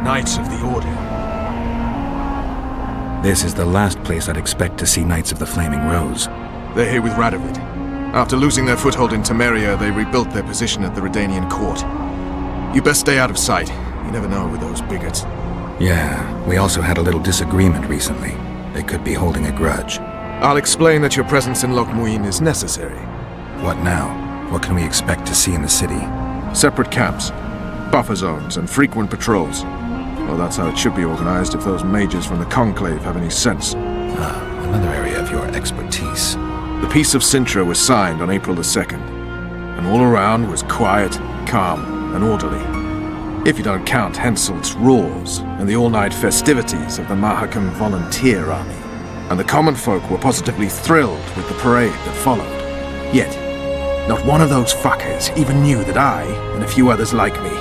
Knights of the Order. This is the last place I'd expect to see Knights of the Flaming Rose. They're here with Radovid. After losing their foothold in Temeria, they rebuilt their position at the Redanian court. You best stay out of sight. You never know with those bigots. Yeah, we also had a little disagreement recently. They could be holding a grudge. I'll explain that your presence in Loch Muin is necessary. What now? What can we expect to see in the city? Separate camps, buffer zones, and frequent patrols. Well, that's how it should be organized if those mages from the Conclave have any sense. Another area of your expertise. The Peace of Sintra was signed on April the 2nd, and all around was quiet, calm, and orderly. If you don't count Henselt's roars and the all-night festivities of the Mahakam Volunteer Army. And the common folk were positively thrilled with the parade that followed. Yet, not one of those fuckers even knew that I, and a few others like me,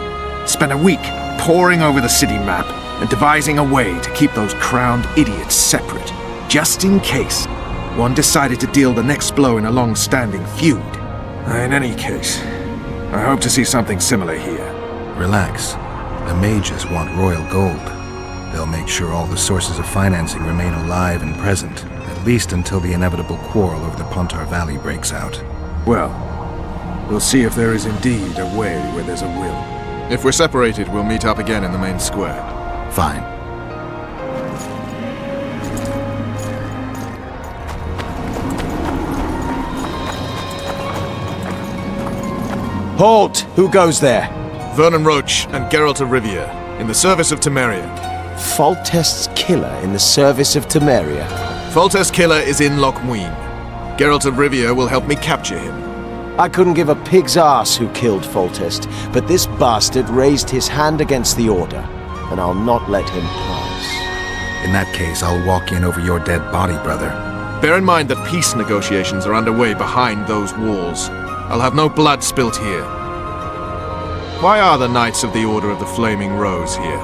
spent a week poring over the city map and devising a way to keep those crowned idiots separate, just in case one decided to deal the next blow in a long-standing feud. In any case, I hope to see something similar here. Relax. The mages want royal gold. They'll make sure all the sources of financing remain alive and present, at least until the inevitable quarrel over the Pontar Valley breaks out. Well, we'll see if there is indeed a way where there's a will. If we're separated, we'll meet up again in the main square. Fine. Halt! Who goes there? Vernon Roche and Geralt of Rivia, in the service of Temeria. Foltest's killer in the service of Temeria. Foltest's killer is in Loch Muin. Geralt of Rivia will help me capture him. I couldn't give a pig's ass who killed Foltest, but this bastard raised his hand against the Order, and I'll not let him pass. In that case, I'll walk in over your dead body, brother. Bear in mind that peace negotiations are underway behind those walls. I'll have no blood spilt here. Why are the Knights of the Order of the Flaming Rose here?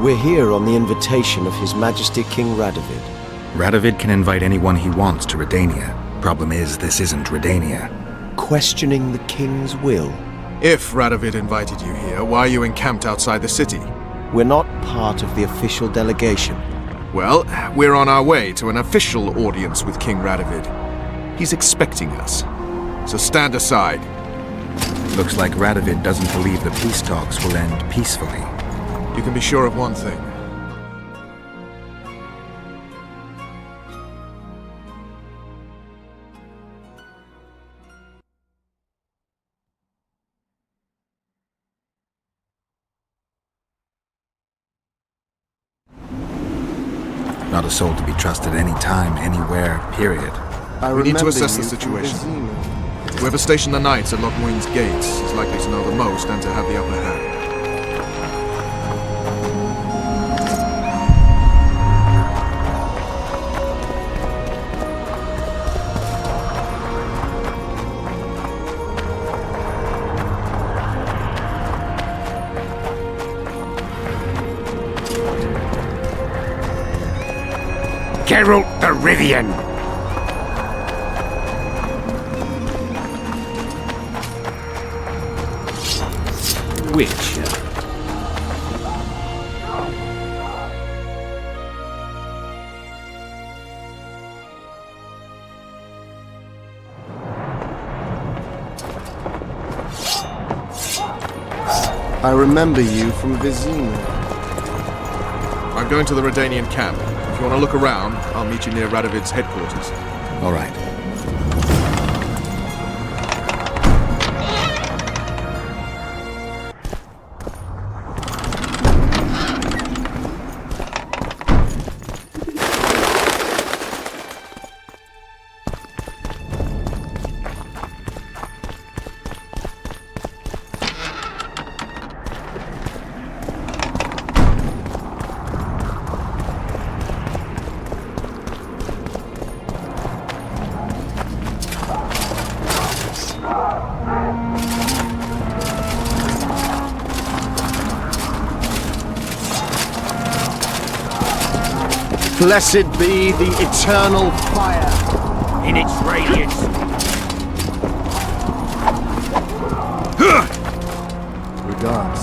We're here on the invitation of His Majesty King Radovid. Radovid can invite anyone he wants to Redania. Problem is, this isn't Redania. Questioning the King's will. If Radovid invited you here, why are you encamped outside the city? We're not part of the official delegation. Well, we're on our way to an official audience with King Radovid. He's expecting us. So stand aside. Looks like Radovid doesn't believe the peace talks will end peacefully. You can be sure of one thing. Not a soul to be trusted anytime, anywhere, period. We need to assess the situation. Whoever stationed the knights at Loch Muin's gates is likely to know the most and to have the upper hand. Geralt the Rivian! Witcher. I remember you from Vizima. I'm going to the Redanian camp. If you want to look around, I'll meet you near Radovid's headquarters. All right. Blessed be the eternal fire In its radiance. Regards.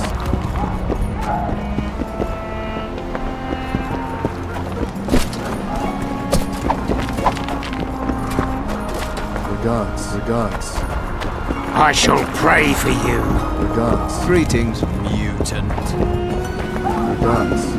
I shall pray for you. Regards. Greetings, mutant. Regards.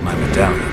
My medallion.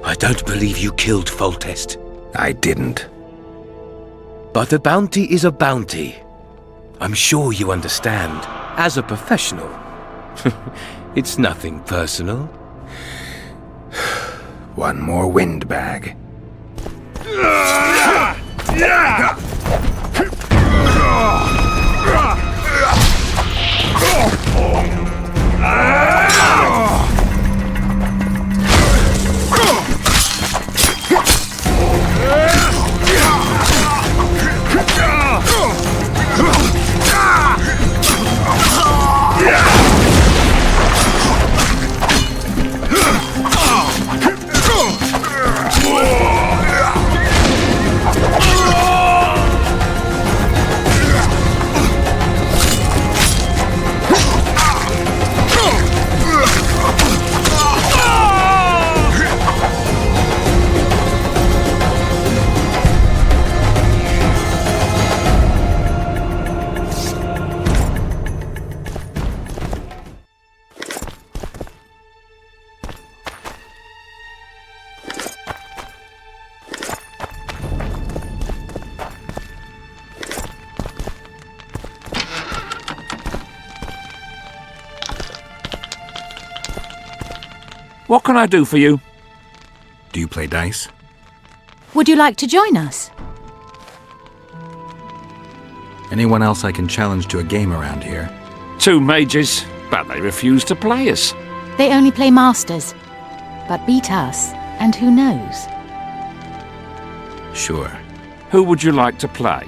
I don't believe you killed Foltest. I didn't. But a bounty is a bounty. I'm sure you understand. As a professional. It's nothing personal. One more windbag. What can I do for you? Do you play dice? Would you like to join us? Anyone else I can challenge to a game around here? 2 mages, but they refuse to play us. They only play masters. But beat us, and who knows? Sure. Who would you like to play?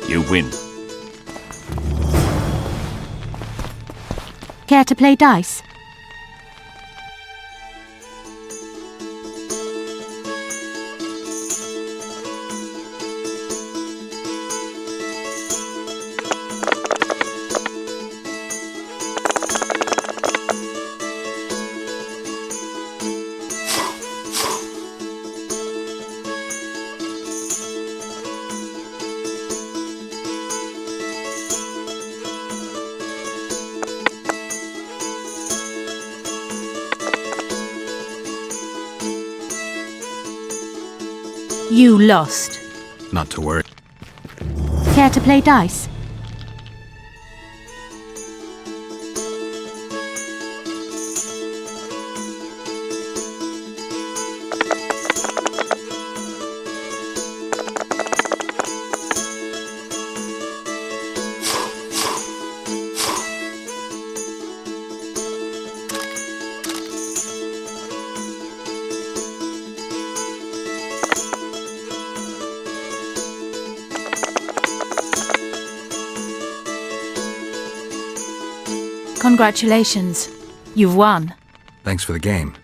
You win. Care to play dice? You lost. Not to worry. Care to play dice? Congratulations. You've won. Thanks for the game.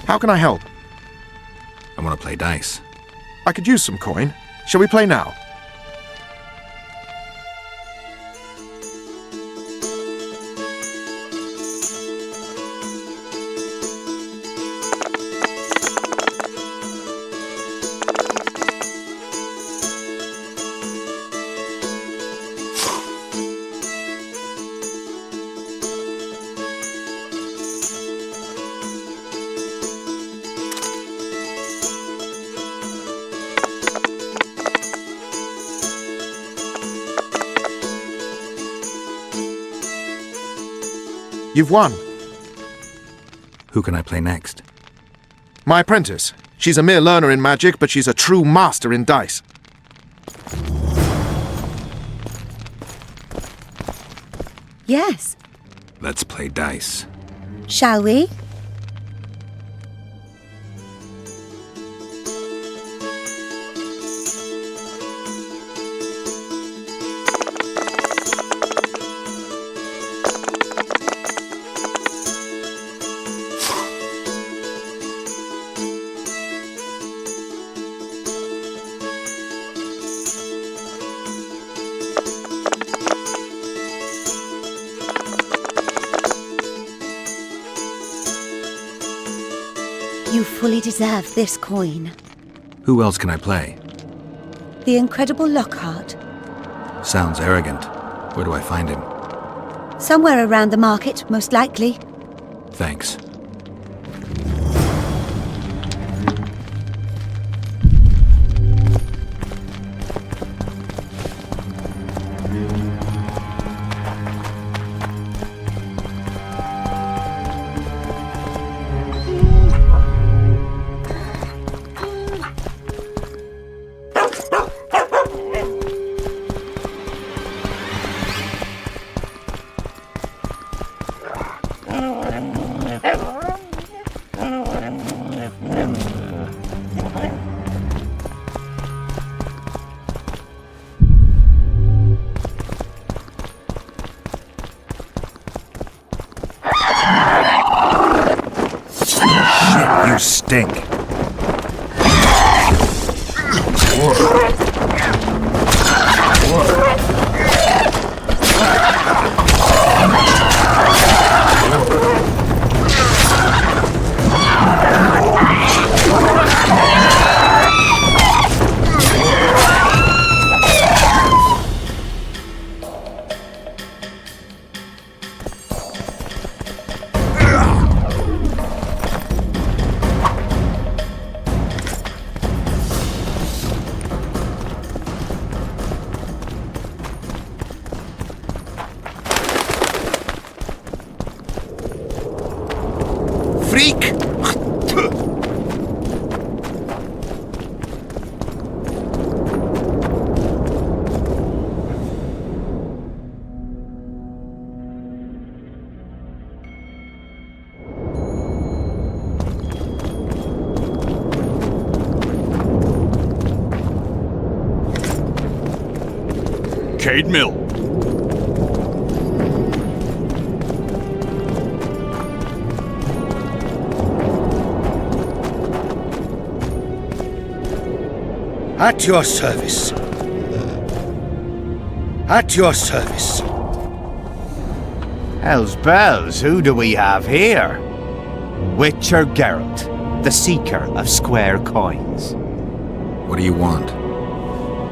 How can I help? I want to play dice. I could use some coin. Shall we play now? You've won. Who can I play next? My apprentice. She's a mere learner in magic, but she's a true master in dice. Yes. Let's play dice. Shall we? You fully deserve this coin. Who else can I play? The incredible Lockhart. Sounds arrogant. Where do I find him? Somewhere around the market, most likely. Thanks. You stink. Freak! Cade Mill. At your service. At your service. Hell's bells, who do we have here? Witcher Geralt, the seeker of square coins. What do you want?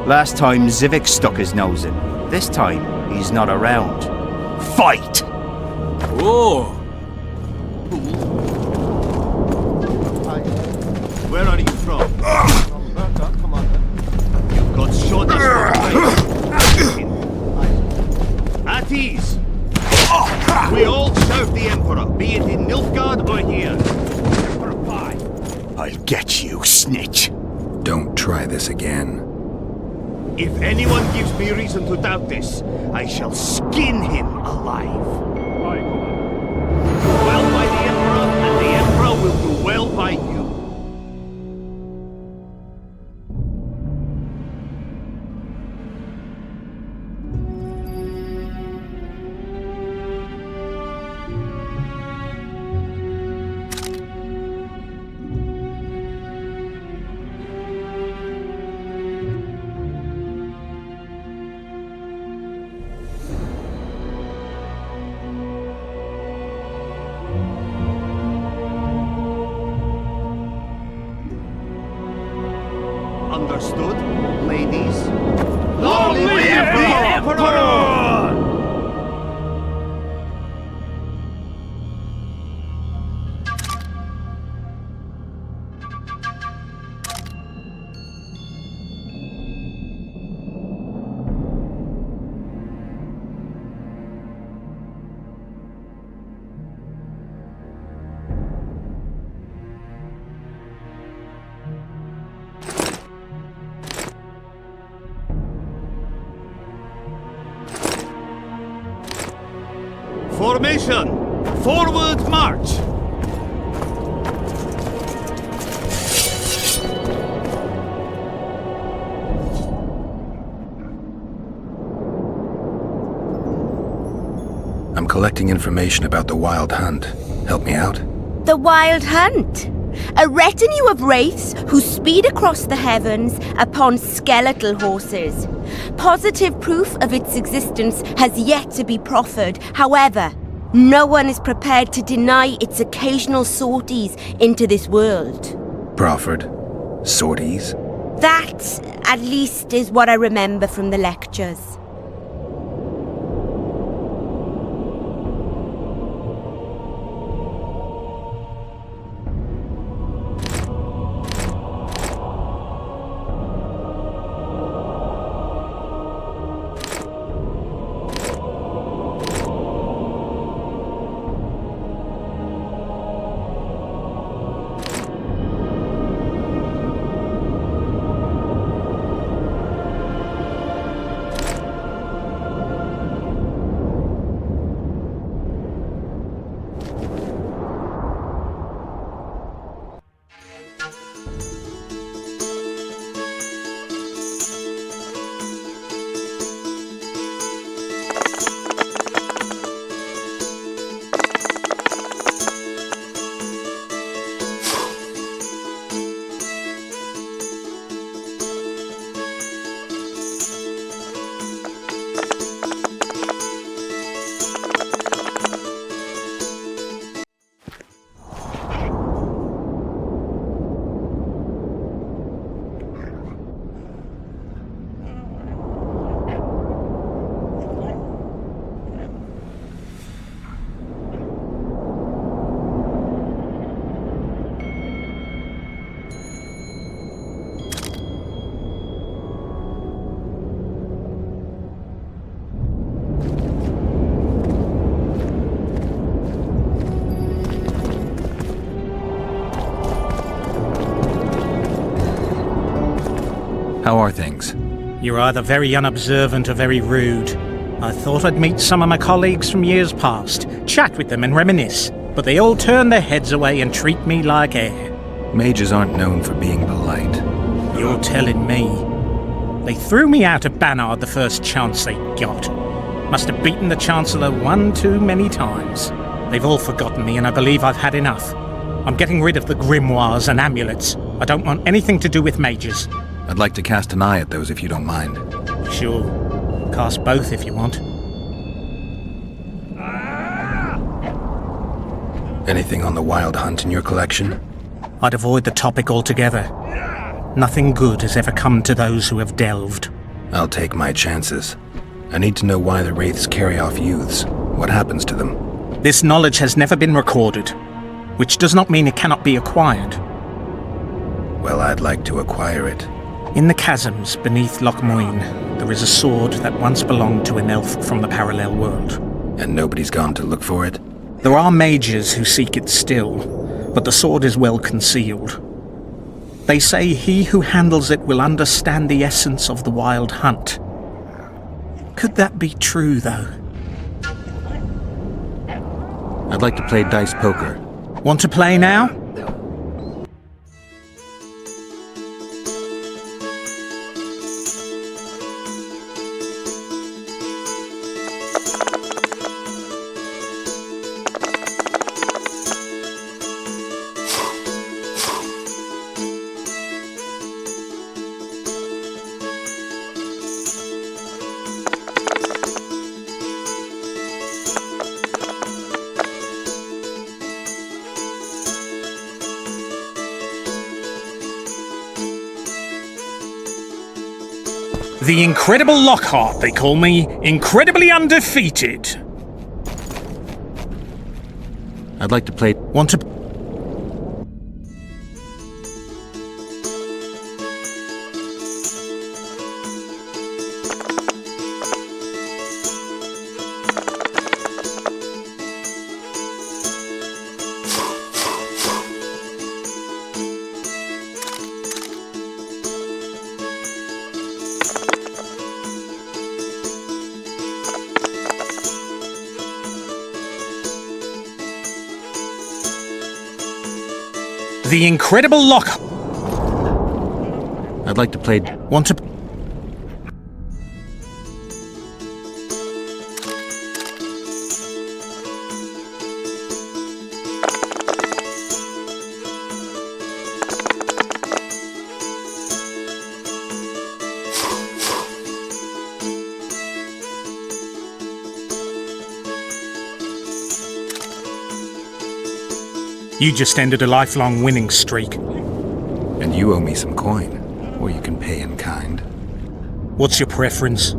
Last time Zivik stuck his nose in. This time, he's not around. Fight! Oh! Where are you from? You've got shoulders for At ease! We all serve the Emperor, be it in Nilfgaard or here. I'll get you, snitch. Don't try this again. If anyone gives me reason to doubt this, I shall skin him alive. Do well by the Emperor, and the Emperor will do well by you. Understood, ladies? Long live the Emperor! Formation! Forward march! I'm collecting information about the Wild Hunt. Help me out? The Wild Hunt. A retinue of wraiths who speed across the heavens upon skeletal horses. Positive proof of its existence has yet to be proffered. However, no one is prepared to deny its occasional sorties into this world. Proffered? Sorties? That, at least, is what I remember from the lectures. How are things? You're either very unobservant or very rude. I thought I'd meet some of my colleagues from years past, chat with them and reminisce, but they all turn their heads away and treat me like air. Mages aren't known for being polite. You're telling me. They threw me out of Banard the first chance they got. Must have beaten the Chancellor one too many times. They've all forgotten me and I believe I've had enough. I'm getting rid of the grimoires and amulets. I don't want anything to do with mages. I'd like to cast an eye at those if you don't mind. Sure. Cast both if you want. Anything on the Wild Hunt in your collection? I'd avoid the topic altogether. Nothing good has ever come to those who have delved. I'll take my chances. I need to know why the wraiths carry off youths. What happens to them? This knowledge has never been recorded, which does not mean it cannot be acquired. Well, I'd like to acquire it. In the chasms beneath Loch Moyne, there is a sword that once belonged to an elf from the parallel world. And nobody's gone to look for it? There are mages who seek it still, but the sword is well concealed. They say he who handles it will understand the essence of the wild hunt. Could that be true, though? I'd like to play dice poker. Want to play now? The Incredible Lockhart, they call me. Incredibly undefeated. I'd like to play... Want to... The Incredible Lockhart. I'd like to play... Want to... You just ended a lifelong winning streak. And you owe me some coin. Or you can pay in kind. What's your preference?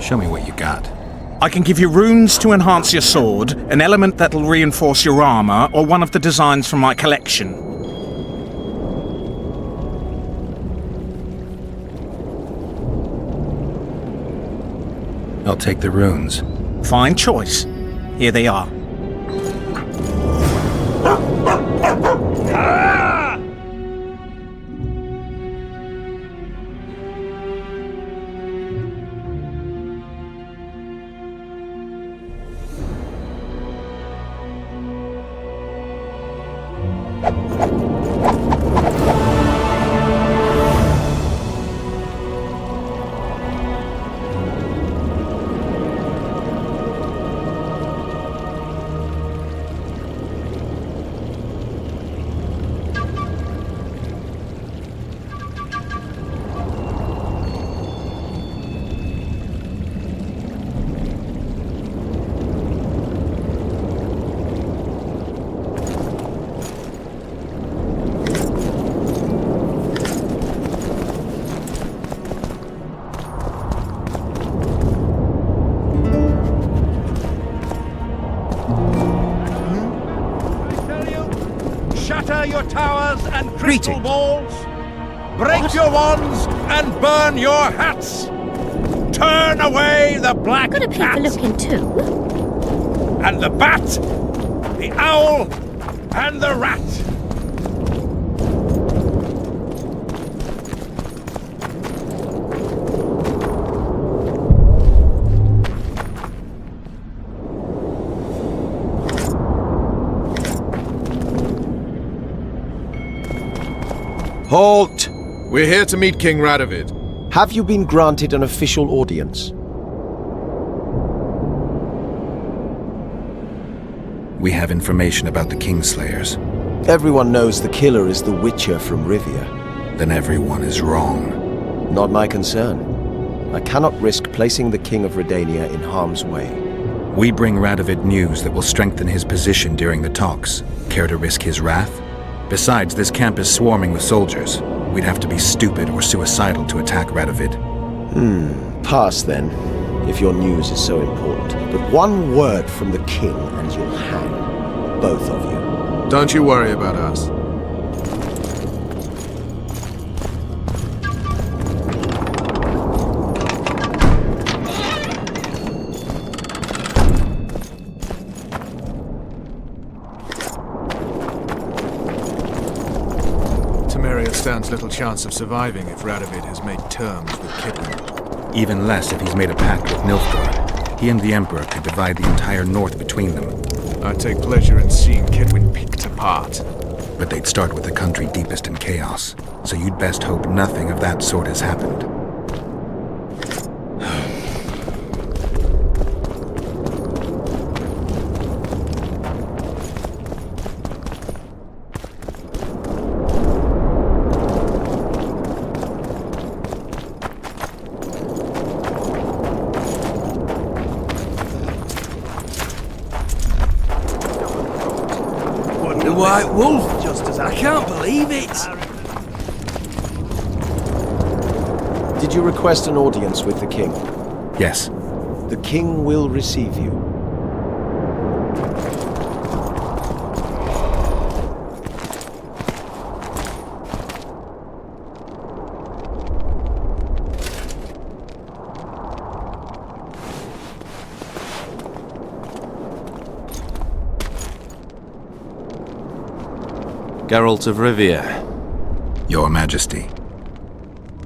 Show me what you got. I can give you runes to enhance your sword, an element that'll reinforce your armor, or one of the designs from my collection. I'll take the runes. Fine choice. Here they are. Shatter your towers and crystal balls. Break your wands and burn your hats. Turn away the black Got a cat. people looking too. And the bat, the owl, and the rat. Halt! We're here to meet King Radovid. Have you been granted an official audience? We have information about the Kingslayers. Everyone knows the killer is the Witcher from Rivia. Then everyone is wrong. Not my concern. I cannot risk placing the King of Redania in harm's way. We bring Radovid news that will strengthen his position during the talks. Care to risk his wrath? Besides, this camp is swarming with soldiers. We'd have to be stupid or suicidal to attack Radovid. Pass then. if your news is so important. But one word from the king and you'll hang. Both of you. Don't you worry about us. Temeria stands little chance of surviving if Radovid has made terms with Kedwin. Even less if he's made a pact with Nilfgaard. He and the Emperor could divide the entire north between them. I take pleasure in seeing Kedwin picked apart. But they'd start with the country deepest in chaos, so you'd best hope nothing of that sort has happened. The White Wolf, I can't believe it! Did you request an audience with the king? Yes. The king will receive you. Geralt of Rivia. Your Majesty.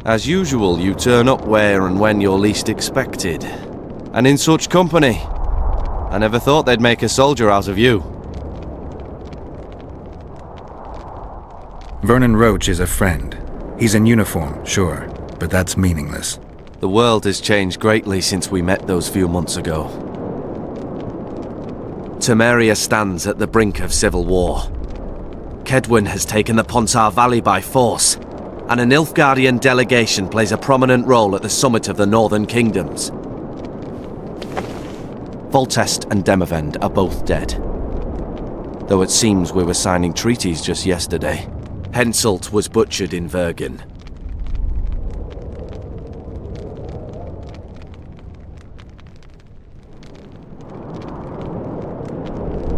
As usual, you turn up where and when you're least expected. And in such company. I never thought they'd make a soldier out of you. Vernon Roche is a friend. He's in uniform, sure, but that's meaningless. The world has changed greatly since we met those few months ago. Temeria stands at the brink of civil war. Kedwin has taken the Pontar Valley by force, and a Nilfgaardian delegation plays a prominent role at the summit of the Northern Kingdoms. Foltest and Demavend are both dead. Though it seems we were signing treaties just yesterday. Henselt was butchered in Vergen.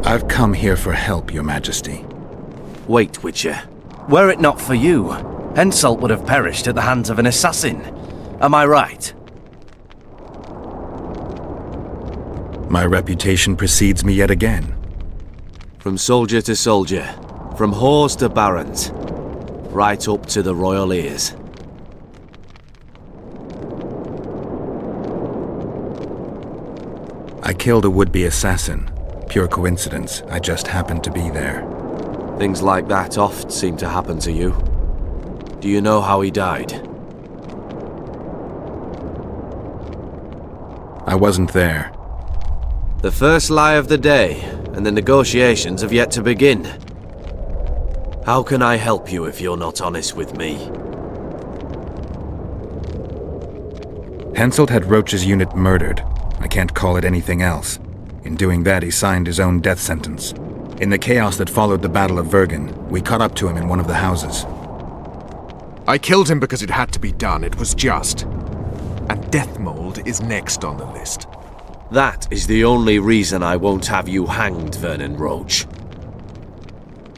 I've come here for help, Your Majesty. Wait, Witcher. Were it not for you, Henselt would have perished at the hands of an assassin. Am I right? My reputation precedes me yet again. From soldier to soldier, from whores to barons, right up to the royal ears. I killed a would-be assassin. Pure coincidence, I just happened to be there. Things like that oft seem to happen to you. Do you know how he died? I wasn't there. The first lie of the day, and the negotiations have yet to begin. How can I help you if you're not honest with me? Henselt had Roche's unit murdered. I can't call it anything else. In doing that, he signed his own death sentence. In the chaos that followed the Battle of Vergen, we caught up to him in one of the houses. I killed him because it had to be done. It was just. And Death Mold is next on the list. That is the only reason I won't have you hanged, Vernon Roche.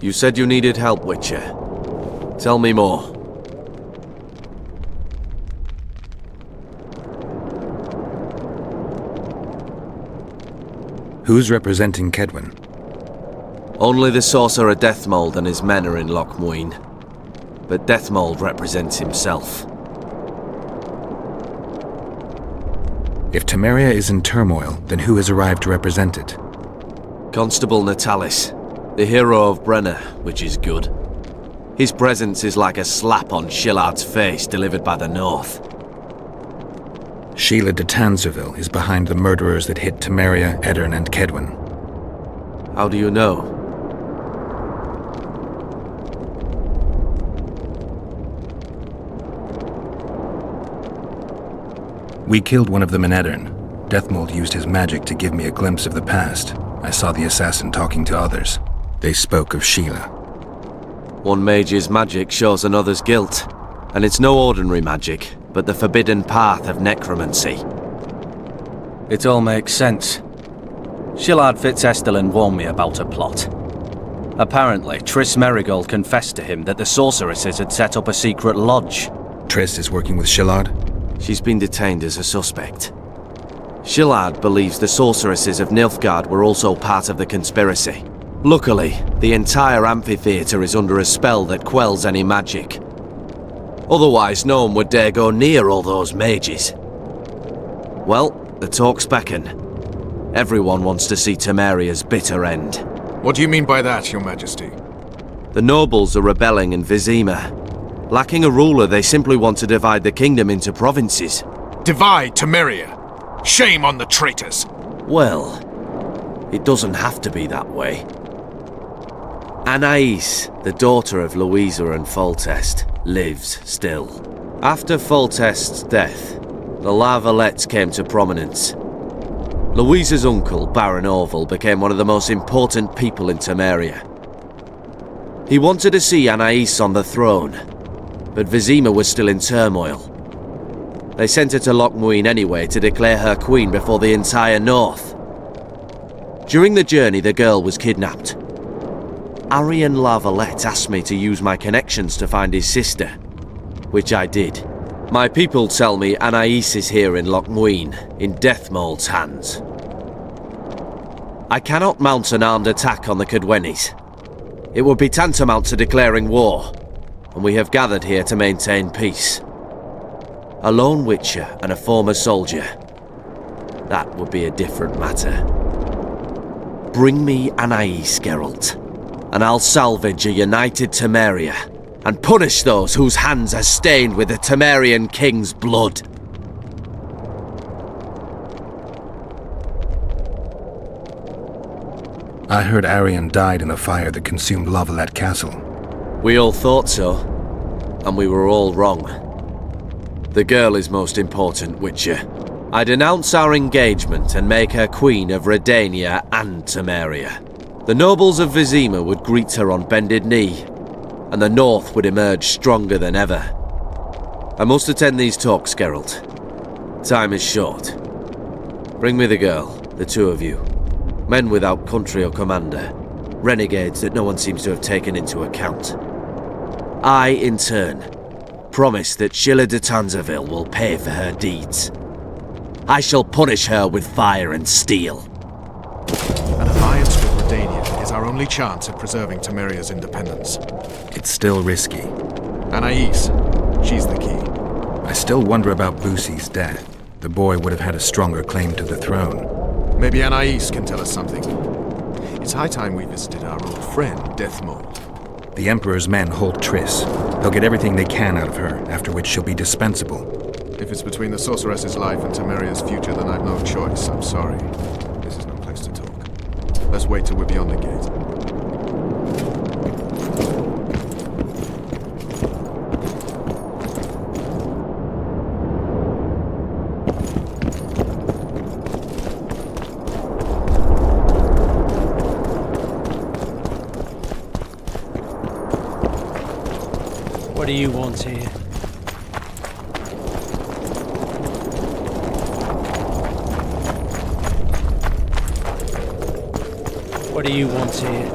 You said you needed help, Witcher. Tell me more. Who's representing Kedwin? Only the sorcerer Deathmold and his men are in Lochmuin. But Deathmold represents himself. If Temeria is in turmoil, then who has arrived to represent it? Constable Natalis, the hero of Brenna, which is good. His presence is like a slap on Shillard's face delivered by the North. Sheila de Tanserville is behind the murderers that hit Temeria, Eddern, and Kedwin. How do you know? We killed one of them in Eddern. Deathmold used his magic to give me a glimpse of the past. I saw the assassin talking to others. They spoke of Sheila. One mage's magic shows another's guilt. And it's no ordinary magic, but the forbidden path of necromancy. It all makes sense. Shillard Fitzestelin warned me about a plot. Apparently, Triss Merigold confessed to him that the sorceresses had set up a secret lodge. Triss is working with Shillard? She's been detained as a suspect. Shillard believes the sorceresses of Nilfgaard were also part of the conspiracy. Luckily, the entire amphitheatre is under a spell that quells any magic. Otherwise, no one would dare go near all those mages. Well, the talk's beckon. Everyone wants to see Temeria's bitter end. What do you mean by that, Your Majesty? The nobles are rebelling in Vizima. Lacking a ruler, they simply want to divide the kingdom into provinces. Divide Temeria! Shame on the traitors! Well, it doesn't have to be that way. Anais, the daughter of Louisa and Foltest, lives still. After Foltest's death, the La Valettes came to prominence. Louisa's uncle, Baron Orville, became one of the most important people in Temeria. He wanted to see Anais on the throne, but Vizima was still in turmoil. They sent her to Lochmuin anyway to declare her queen before the entire north. During the journey, the girl was kidnapped. Arian La Valette asked me to use my connections to find his sister, which I did. My people tell me Anais is here in Lochmuin, in Deathmold's hands. I cannot mount an armed attack on the Cadwennis. It would be tantamount to declaring war, and we have gathered here to maintain peace. A lone witcher and a former soldier. That would be a different matter. Bring me Anais, Geralt, and I'll salvage a united Temeria, and punish those whose hands are stained with the Temerian king's blood. I heard Arian died in a fire that consumed La Valette Castle. We all thought so, and we were all wrong. The girl is most important, Witcher. I denounce our engagement and make her queen of Redania and Temeria. The nobles of Vizima would greet her on bended knee, and the north would emerge stronger than ever. I must attend these talks, Geralt. Time is short. Bring me the girl, the two of you. Men without country or commander. Renegades that no one seems to have taken into account. I, in turn, promise that Sheila de Tanzaville will pay for her deeds. I shall punish her with fire and steel. An alliance with Redania is our only chance at preserving Temeria's independence. It's still risky. Anais, she's the key. I still wonder about Busi's death. The boy would have had a stronger claim to the throne. Maybe Anais can tell us something. It's high time we visited our old friend, Deathmold. The Emperor's men hold Triss. They'll get everything they can out of her, after which she'll be dispensable. If it's between the sorceress's life and Temeria's future, then I've no choice. I'm sorry. This is no place to talk. Let's wait till we're beyond the gate. What do you want here? What do you want here?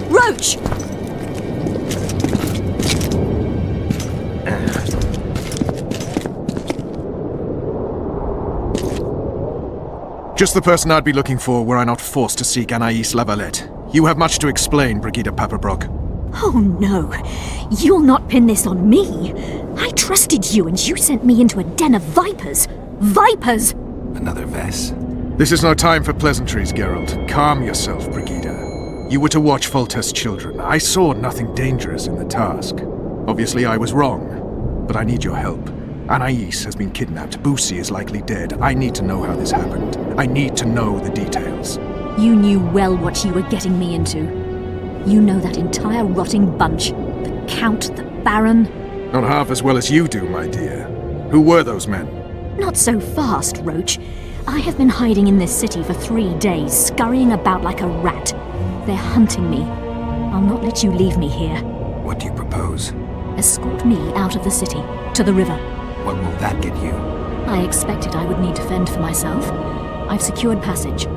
Roche! Just the person I'd be looking for were I not forced to seek Anais La Valette. You have much to explain, Brigida Papabrock. Oh no, you'll not pin this on me. I trusted you and you sent me into a den of vipers. Vipers! Another Vess? This is no time for pleasantries, Geralt. Calm yourself, Brigida. You were to watch Foltest's children. I saw nothing dangerous in the task. Obviously I was wrong, but I need your help. Anais has been kidnapped. Boosie is likely dead. I need to know how this happened. I need to know the details. You knew well what you were getting me into. You know that entire rotting bunch. The Count, the Baron. Not half as well as you do, my dear. Who were those men? Not so fast, Roche. I have been hiding in this city for 3 days, scurrying about like a rat. They're hunting me. I'll not let you leave me here. What do you propose? Escort me out of the city, to the river. What will that get you? I expected I would need to fend for myself. I've secured passage.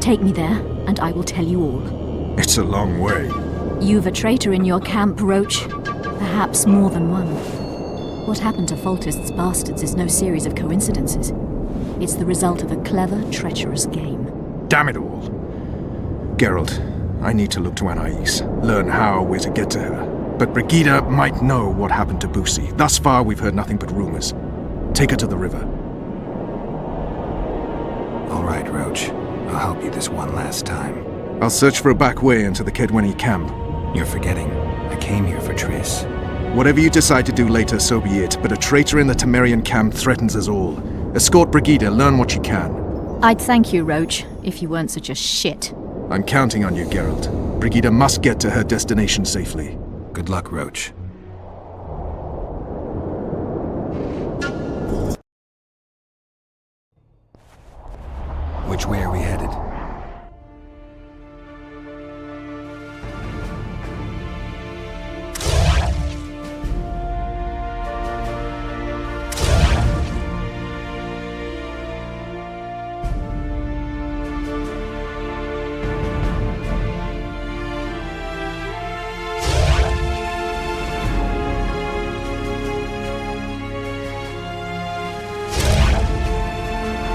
Take me there, and I will tell you all. It's a long way. You've a traitor in your camp, Roche. Perhaps more than one. What happened to Foltest's bastards is no series of coincidences. It's the result of a clever, treacherous game. Damn it all. Geralt, I need to look to Anais, learn how we're to get to her. But Brigida might know what happened to Boosie. Thus far, we've heard nothing but rumors. Take her to the river. All right, Roche. I'll help you this one last time. I'll search for a back way into the Kedweni camp. You're forgetting. I came here for Triss. Whatever you decide to do later, so be it. But a traitor in the Temerian camp threatens us all. Escort Brigida, learn what you can. I'd thank you, Roche, if you weren't such a shit. I'm counting on you, Geralt. Brigida must get to her destination safely. Good luck, Roche. Which way are we headed?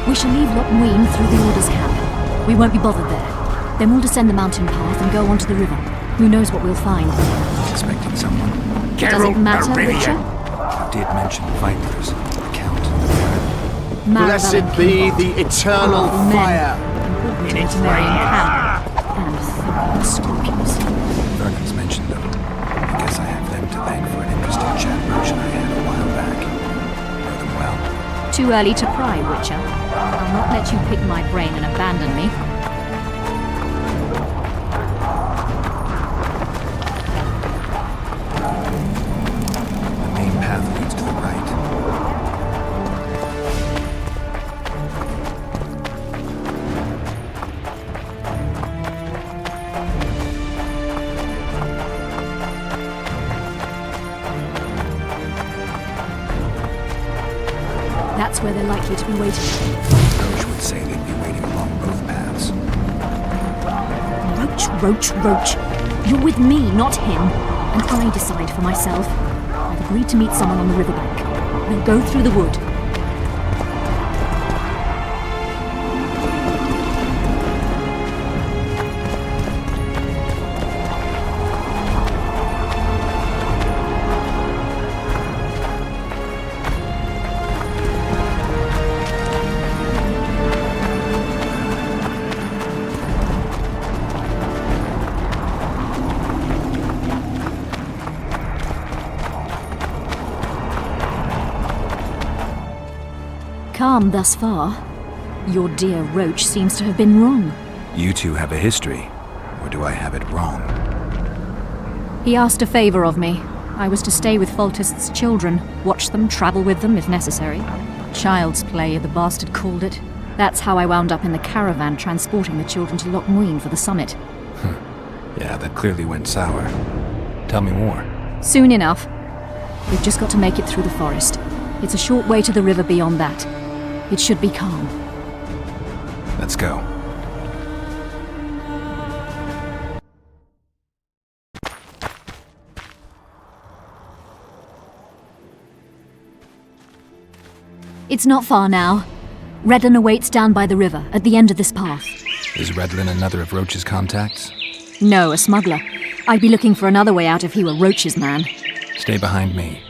We shall leave Lochmuin through the Order's camp. We won't be bothered there. Then we'll descend the mountain path and go onto the river. Who knows what we'll find? Expecting someone. Does it matter, Witcher? You did mention vipers. The Count and the Baron. Blessed be the eternal fire in its camp. And unscrupulous. Vernon's mentioned them. I guess I have them to thank for an interesting chat Roche and I had a while back. Know them well. Too early to pry, Witcher. I'll not let you pick my brain and abandon me. The main path leads to the right. That's where they're likely to be waiting. Roche would say they'd be waiting along both paths. Roche. You're with me, not him. And I decide for myself. I've agreed to meet someone on the riverbank. We'll go through the wood. Calm thus far. Your dear Roche seems to have been wrong. You two have a history, or do I have it wrong? He asked a favor of me. I was to stay with Foltest's children, watch them, travel with them if necessary. Child's play, the bastard called it. That's how I wound up in the caravan transporting the children to Lochmuin for the summit. Yeah, that clearly went sour. Tell me more. Soon enough. We've just got to make it through the forest. It's a short way to the river beyond that. It should be calm. Let's go. It's not far now. Redlin awaits down by the river, at the end of this path. Is Redlin another of Roche's contacts? No, a smuggler. I'd be looking for another way out if he were Roche's man. Stay behind me.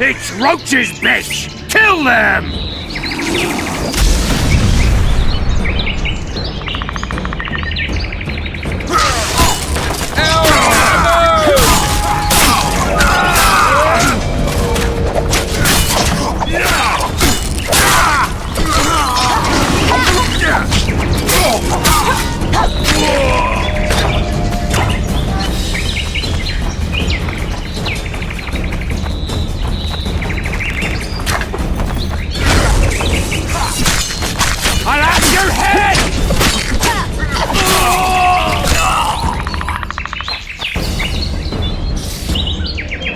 It's Roche's bitch! Kill them!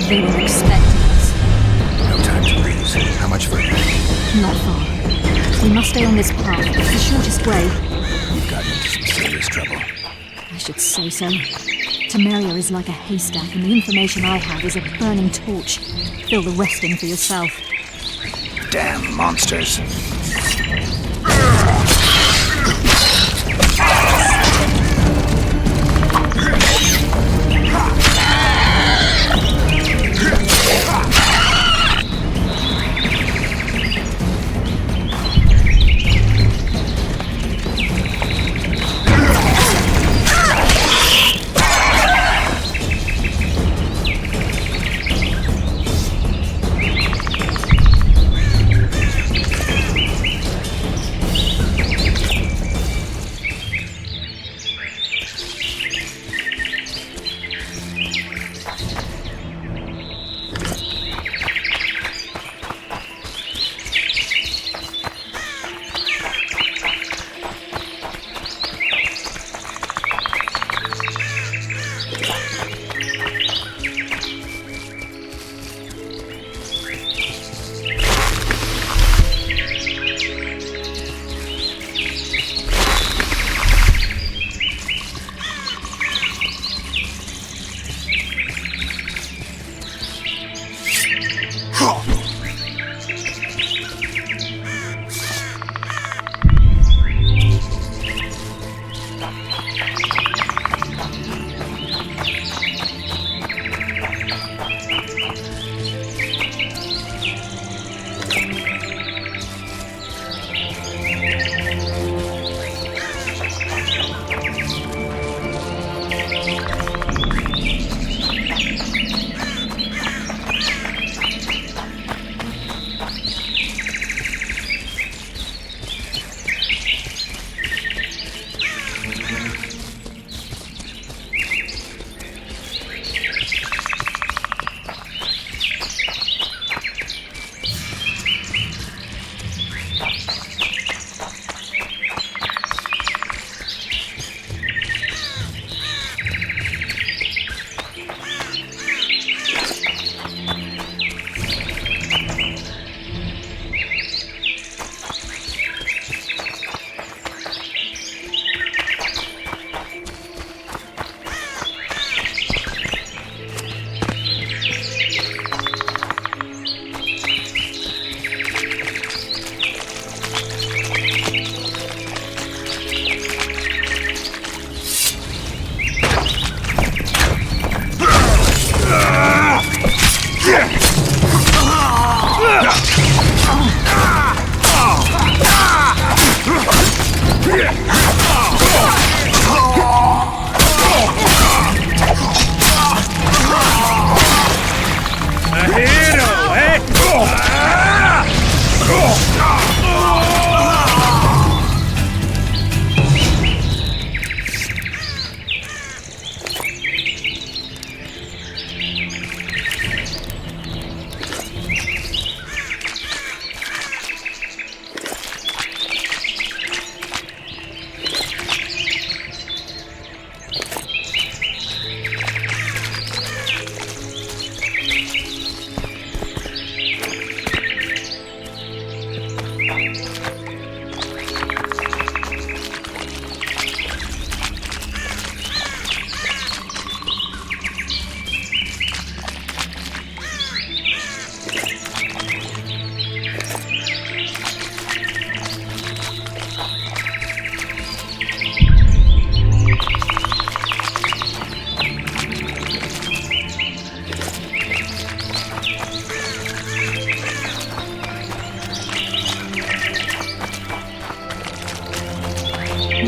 They were expecting us. No time to breathe. How much further? Not far. We must stay on this path. It's the shortest way. We've gotten into some serious trouble. I should say so. Temeria is like a haystack, and the information I have is a burning torch. Fill the rest in for yourself. Damn monsters.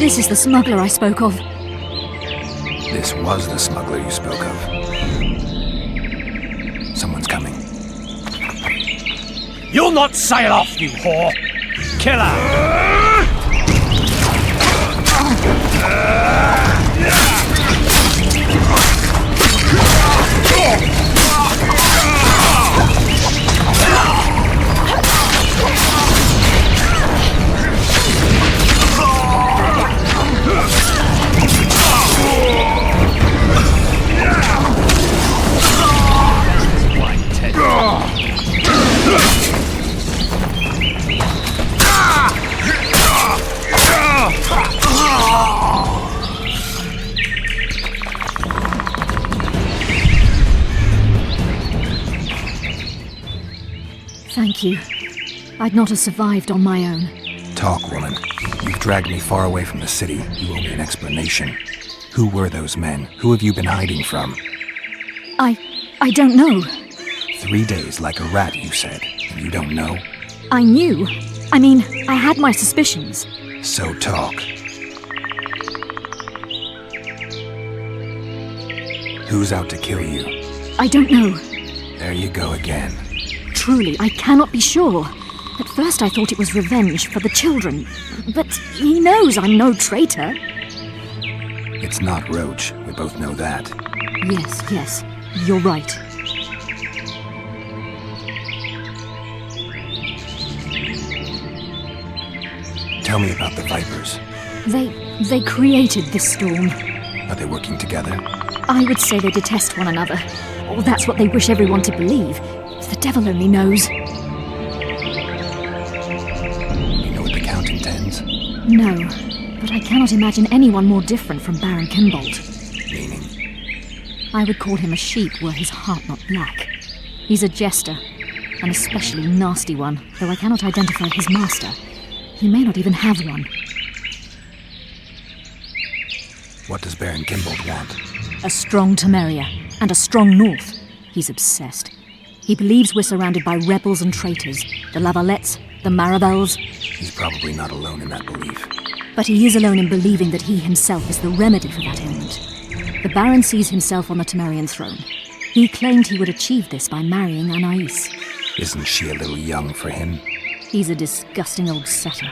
This is the smuggler I spoke of. This was the smuggler you spoke of. Someone's coming. You'll not sail off, you whore! Kill her! Thank you. I'd not have survived on my own. Talk, woman. You've dragged me far away from the city. You owe me an explanation. Who were those men? Who have you been hiding from? I don't know. 3 days like a rat, you said. And you don't know? I knew. I mean, I had my suspicions. So talk. Who's out to kill you? I don't know. There you go again. Truly, I cannot be sure. At first I thought it was revenge for the children. But he knows I'm no traitor. It's not Roche. We both know that. Yes. You're right. Tell me about the Vipers. They created this storm. Are they working together? I would say they detest one another. Or that's what they wish everyone to believe. The devil only knows. You know what the Count intends? No, but I cannot imagine anyone more different from Baron Kimbold. Meaning? I would call him a sheep were his heart not black. He's a jester, an especially nasty one, though I cannot identify his master. He may not even have one. What does Baron Kimbold want? A strong Temeria, and a strong north. He's obsessed. He believes we're surrounded by rebels and traitors. The Lavalettes, the Marabels. He's probably not alone in that belief. But he is alone in believing that he himself is the remedy for that ailment. The Baron sees himself on the Temerian throne. He claimed he would achieve this by marrying Anais. Isn't she a little young for him? He's a disgusting old setter.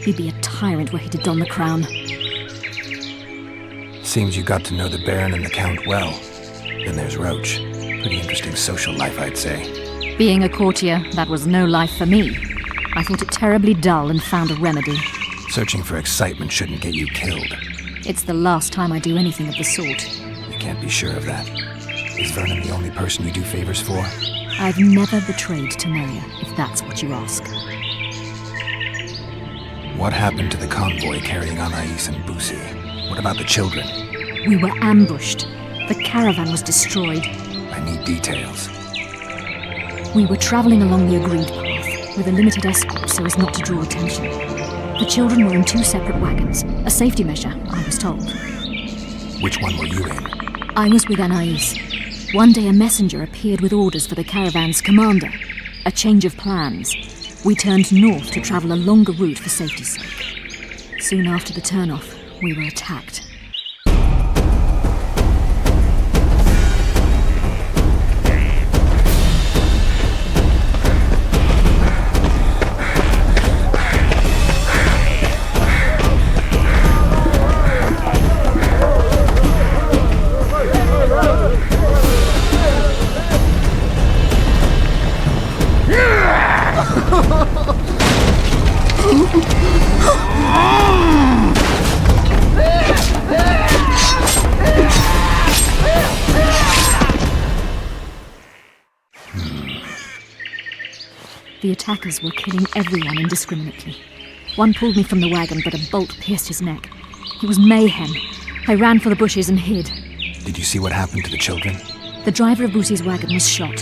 He'd be a tyrant were he to don the crown. Seems you got to know the Baron and the Count well. Then there's Roche. Pretty interesting social life, I'd say. Being a courtier, that was no life for me. I thought it terribly dull and found a remedy. Searching for excitement shouldn't get you killed. It's the last time I do anything of the sort. You can't be sure of that. Is Vernon the only person you do favors for? I've never betrayed Temeria, if that's what you ask. What happened to the convoy carrying Anais and Busi? What about the children? We were ambushed. The caravan was destroyed. I need details. We were travelling along the agreed path, with a limited escort so as not to draw attention. The children were in 2 separate wagons, a safety measure, I was told. Which one were you in? I was with Anais. One day a messenger appeared with orders for the caravan's commander. A change of plans. We turned north to travel a longer route for safety's sake. Soon after the turnoff, we were attacked. The attackers were killing everyone indiscriminately. One pulled me from the wagon, but a bolt pierced his neck. It was mayhem. I ran for the bushes and hid. Did you see what happened to the children? The driver of Busi's wagon was shot.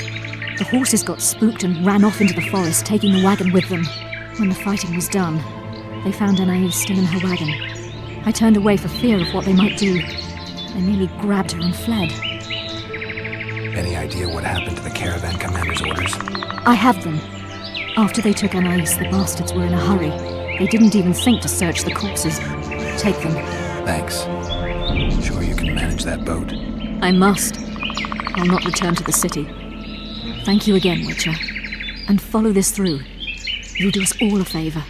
The horses got spooked and ran off into the forest, taking the wagon with them. When the fighting was done, they found Anais still in her wagon. I turned away for fear of what they might do. They nearly grabbed her and fled. Any idea what happened to the caravan commander's orders? I have them. After they took Anais, the bastards were in a hurry. They didn't even think to search the corpses. Take them. Thanks. Sure you can manage that boat? I must. I'll not return to the city. Thank you again, Witcher. And follow this through. You'll do us all a favor.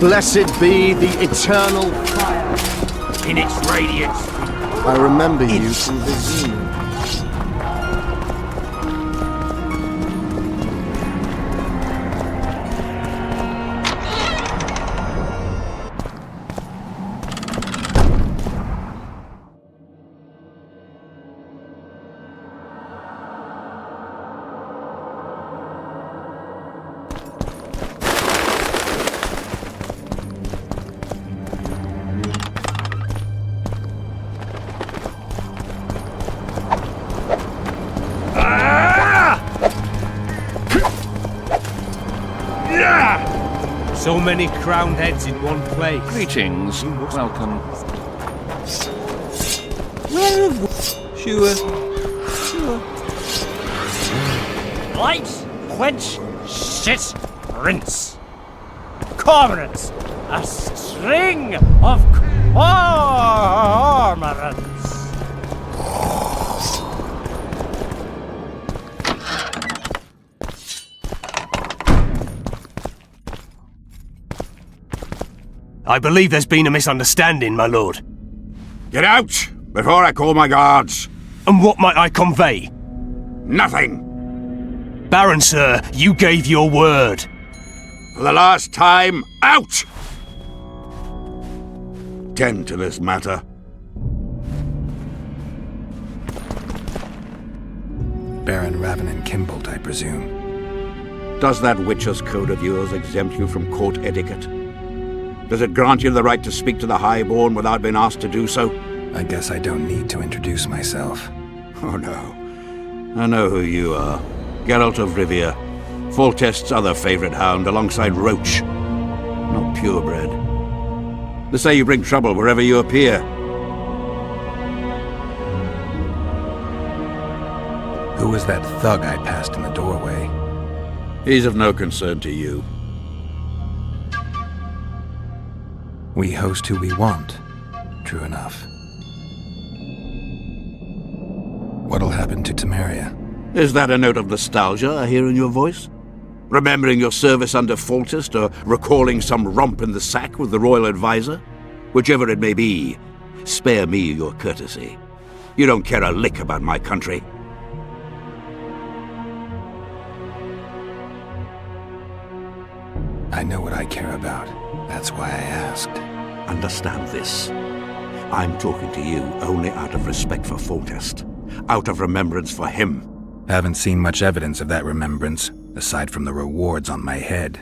Blessed be the eternal fire in its radiance. I remember you from Vizina. So many crowned heads in one place. Greetings. Welcome. Where have Sure. Light, quench, shit, rinse. Cormorants, a string of cormorants. I believe there's been a misunderstanding, my lord. Get out, before I call my guards. And what might I convey? Nothing. Baron, sir, you gave your word. For the last time, out! Tend to this matter. Baron Ravenin Kimbolt, I presume. Does that Witcher's code of yours exempt you from court etiquette? Does it grant you the right to speak to the Highborn without being asked to do so? I guess I don't need to introduce myself. Oh no. I know who you are. Geralt of Rivia. Foltest's other favorite hound alongside Roche. Not purebred. They say you bring trouble wherever you appear. Who was that thug I passed in the doorway? He's of no concern to you. We host who we want. True enough. What'll happen to Temeria? Is that a note of nostalgia I hear in your voice? Remembering your service under Foltest, or recalling some romp in the sack with the royal advisor? Whichever it may be, spare me your courtesy. You don't care a lick about my country. I know what I care about. That's why I asked. Understand this. I'm talking to you only out of respect for Foltest. Out of remembrance for him. Haven't seen much evidence of that remembrance, aside from the rewards on my head.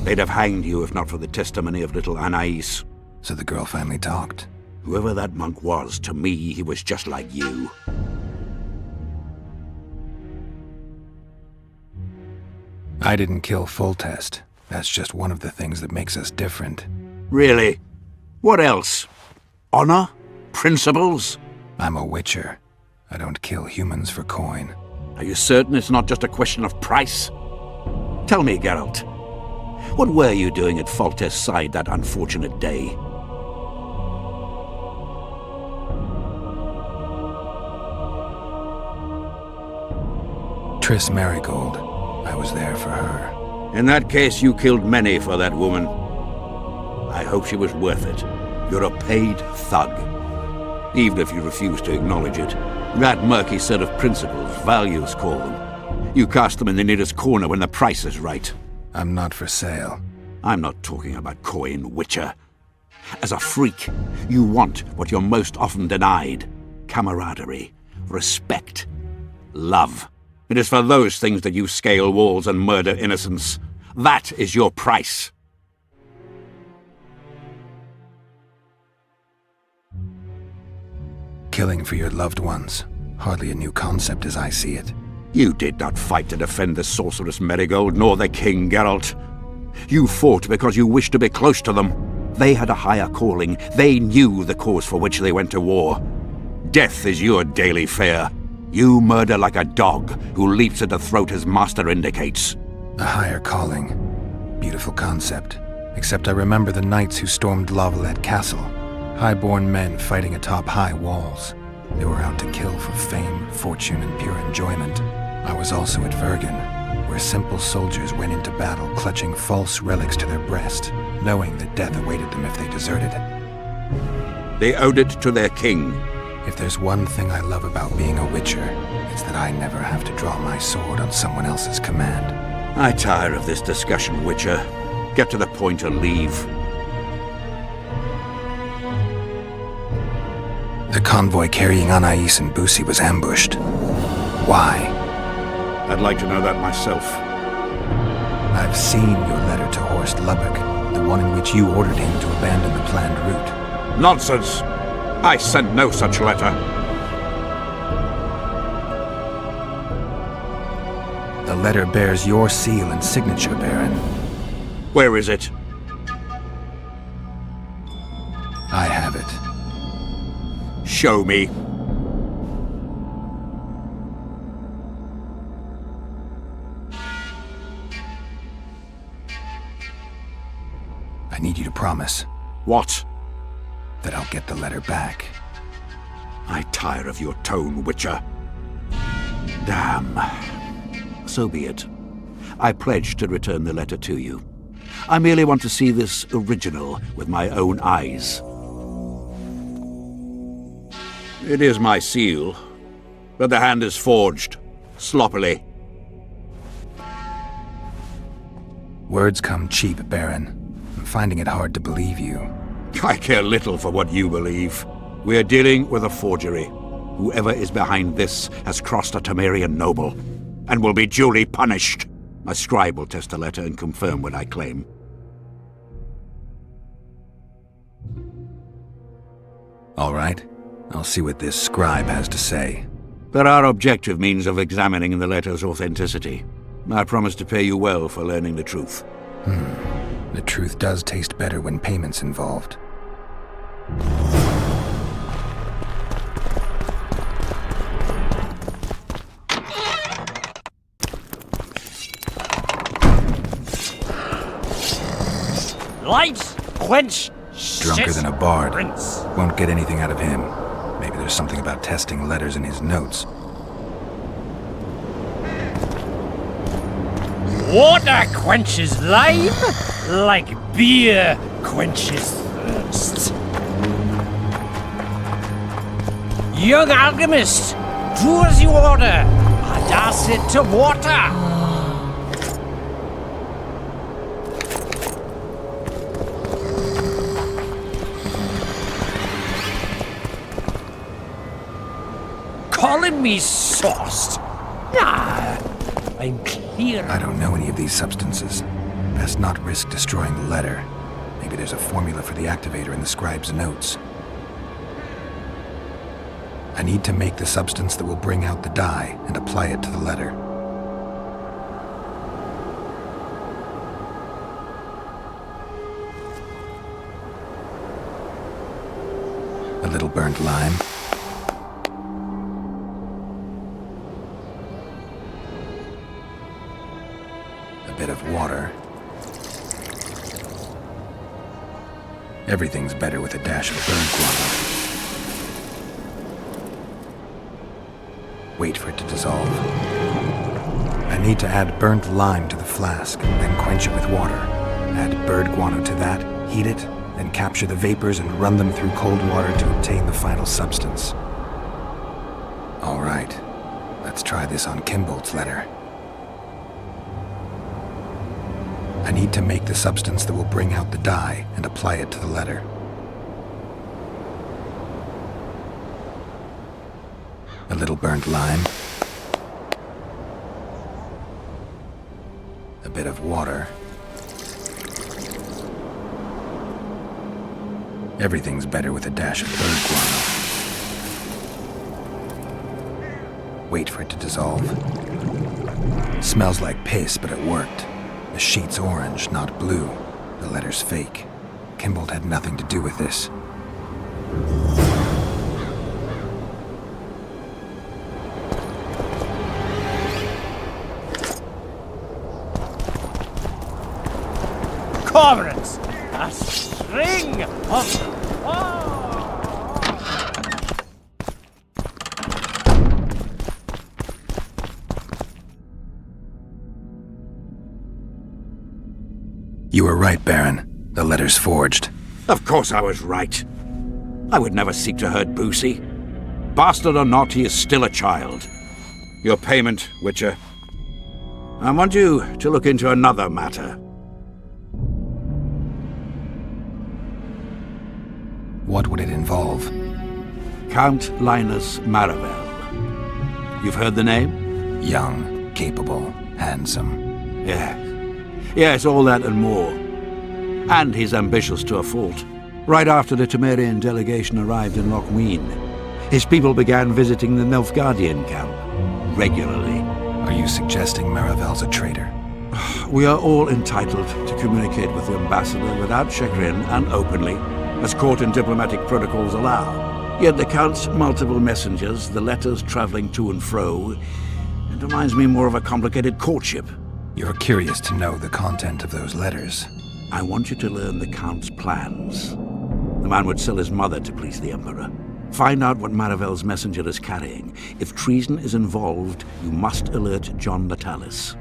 They'd have hanged you if not for the testimony of little Anais. So the girl finally talked. Whoever that monk was, to me, he was just like you. I didn't kill Foltest. That's just one of the things that makes us different. Really? What else? Honor? Principles? I'm a Witcher. I don't kill humans for coin. Are you certain it's not just a question of price? Tell me, Geralt. What were you doing at Foltest's side that unfortunate day? Triss Merigold. I was there for her. In that case, you killed many for that woman. I hope she was worth it. You're a paid thug. even if you refuse to acknowledge it. That murky set of principles, values call them. You cast them in the nearest corner when the price is right. I'm not for sale. I'm not talking about coin, Witcher. As a freak, you want what you're most often denied. Camaraderie, respect, love. It is for those things that you scale walls and murder innocents. That is your price. Killing for your loved ones. Hardly a new concept as I see it. You did not fight to defend the sorceress Marigold, nor the King Geralt. You fought because you wished to be close to them. They had a higher calling. They knew the cause for which they went to war. Death is your daily fare. You murder like a dog who leaps at the throat his master indicates. A higher calling. Beautiful concept. Except I remember the knights who stormed Lavalette Castle. High-born men fighting atop high walls. They were out to kill for fame, fortune, and pure enjoyment. I was also at Vergen, where simple soldiers went into battle clutching false relics to their breast, knowing that death awaited them if they deserted. They owed it to their king. If there's one thing I love about being a Witcher, it's that I never have to draw my sword on someone else's command. I tire of this discussion, Witcher. Get to the point and leave. The convoy carrying Anais and Busi was ambushed. Why? I'd like to know that myself. I've seen your letter to Horst Lubbock, the one in which you ordered him to abandon the planned route. Nonsense! I sent no such letter. The letter bears your seal and signature, Baron. Where is it? I have it. Show me. I need you to promise. What? That I'll get the letter back. I tire of your tone, Witcher. Damn. So be it. I pledge to return the letter to you. I merely want to see this original with my own eyes. It is my seal, but the hand is forged, sloppily. Words come cheap, Baron. I'm finding it hard to believe you. I care little for what you believe. We are dealing with a forgery. Whoever is behind this has crossed a Temerian noble, and will be duly punished. My scribe will test the letter and confirm what I claim. All right. I'll see what this scribe has to say. There are objective means of examining the letter's authenticity. I promise to pay you well for learning the truth. The truth does taste better when payment's involved. Lights, quench, Drunker than a bard. Prince. Won't get anything out of him. Maybe there's something about testing letters in his notes. Water quenches life, like beer quenches thirst. Young alchemist, do as you order. Adass it to water. Calling me sauced? Nah, I'm clear. I don't know any of these substances. Best not risk destroying the letter. Maybe there's a formula for the activator in the scribe's notes. I need to make the substance that will bring out the dye and apply it to the letter. A little burnt lime. A bit of water. Everything's better with a dash of burnt guano. Wait for it to dissolve. I need to add burnt lime to the flask, then quench it with water. Add bird guano to that, heat it, then capture the vapors and run them through cold water to obtain the final substance. All right, let's try this on Kimbolt's letter. I need to make the substance that will bring out the dye and apply it to the letter. A little burnt lime. A bit of water. Everything's better with a dash of bird guano. Wait for it to dissolve. Smells like piss, but it worked. The sheet's orange, not blue. The letter's fake. Kimbolt had nothing to do with this. Comrades, a string of... You were right, Baron. The letter's forged. Of course I was right. I would never seek to hurt Boosie. Bastard or not, he is still a child. Your payment, Witcher. I want you to look into another matter. What would it involve? Count Linus Maravel. You've heard the name? Young, capable, handsome. Yes. Yes, all that and more. And he's ambitious to a fault. Right after the Temerian delegation arrived in Lochween, his people began visiting the Nilfgaardian camp regularly. Are you suggesting Maravel's a traitor? We are all entitled to communicate with the ambassador without chagrin and openly, as court and diplomatic protocols allow. Yet the Count's multiple messengers, the letters traveling to and fro, it reminds me more of a complicated courtship. You're curious to know the content of those letters. I want you to learn the Count's plans. The man would sell his mother to please the Emperor. Find out what Maravel's messenger is carrying. If treason is involved, you must alert John Natalis.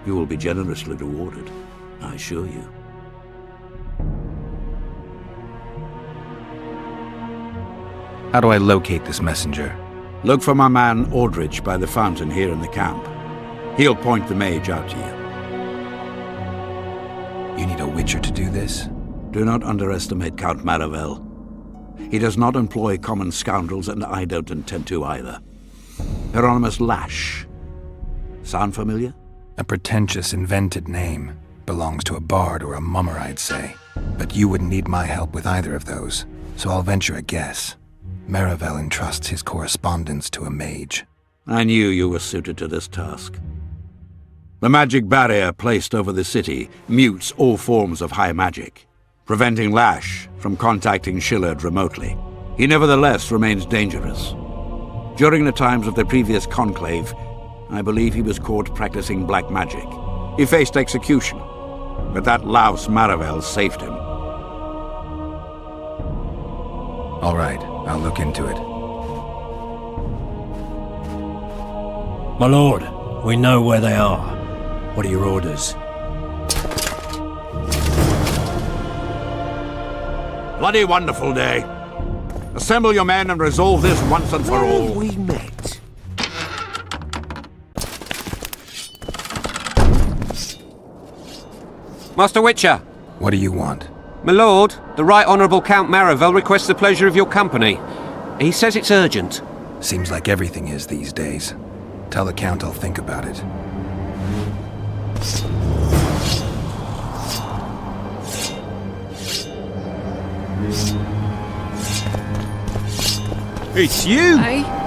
You will be generously rewarded, I assure you. How do I locate this messenger? Look for my man Aldrich by the fountain here in the camp. He'll point the mage out to you. You need a Witcher to do this? Do not underestimate Count Maravel. He does not employ common scoundrels, and I don't intend to either. Hieronymus Lash. Sound familiar? A pretentious, invented name. Belongs to a bard or a mummer, I'd say. But you wouldn't need my help with either of those, so I'll venture a guess. Maravel entrusts his correspondence to a mage. I knew you were suited to this task. The magic barrier placed over the city mutes all forms of high magic, preventing Lash from contacting Shillard remotely. He nevertheless remains dangerous. During the times of the previous conclave, I believe he was caught practicing black magic. He faced execution, but that louse Maravel saved him. All right, I'll look into it. My lord, we know where they are. What are your orders? Bloody wonderful day. Assemble your men and resolve this once and for all. We met. Master Witcher! What do you want? My lord, the Right Honourable Count Maravel requests the pleasure of your company. He says it's urgent. Seems like everything is these days. Tell the Count I'll think about it. It's you! Aye.